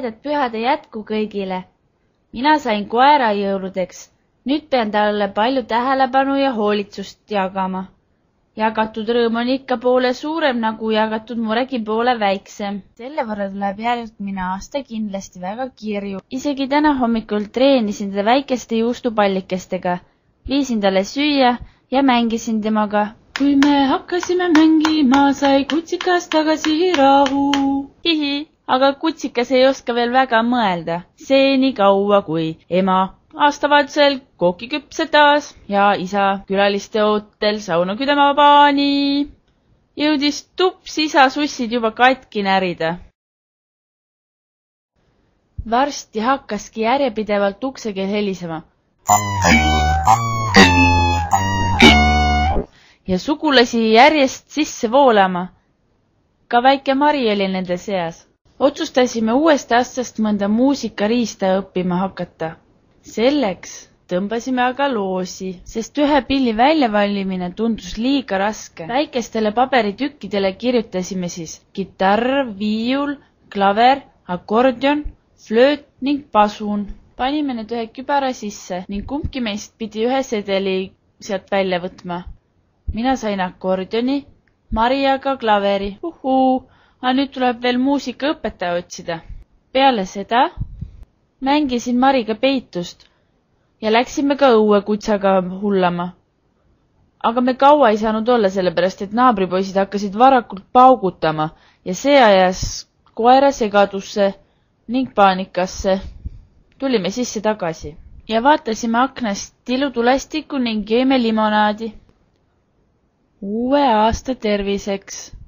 toredat pühade jätku kõigile. Mina sain koera jõuludeks. Nüüd pean talle palju tähelepanu ja hoolitsust jagama. Jagatud rõõm on ikka poole suurem, nagu jagatud muregi poole väiksem. Selle võrra tuleb järgmine aasta kindlasti väga kirju. Isegi täna hommikul treenisin teda väikeste juustupallikestega. Viisin talle süüa ja mängisin temaga. Kui me hakkasime mängima, sai kutsikas tagasi rahu. Hihi, aga kutsikas ei oska veel väga mõelda. See nii kaua, kui ema aastavahetusel kooki küpsetas ja isa külaliste ootel sauna küdema pani. Jõudis tups isa sussid juba katki närida. Varsti hakkaski järjepidevalt uksekeel helisema. Ja sugulasi järjest sisse voolama. Ka väike Mari oli nende seas. Otsustasime uuest aastast mõnda muusikariista õppima hakata. Selleks tõmbasime aga loosi, sest ühe pilli väljavalimine tundus liiga raske. Väikestele paberitükkidele kirjutasime siis kitarr, viiul, klaver, akordion, flööt ning pasun. Panime need ühe kübara sisse ning kumbki meist pidi ühe sedeli sealt välja võtma. Mina sain akordioni, Mari aga klaveri. Aga nüüd tuleb veel muusikaõpetaja otsida. Peale seda mängisin Mariga peitust ja läksime ka õuekutsaga hullama. Aga me kaua ei saanud olla, sellepärast et naabripoisid hakkasid varakult paugutama ja see ajas koera segadusse ning paanikasse. Tulime sisse tagasi ja vaatasime aknast tilutulestikku ning jõime limonaadi. Uue aasta terviseks!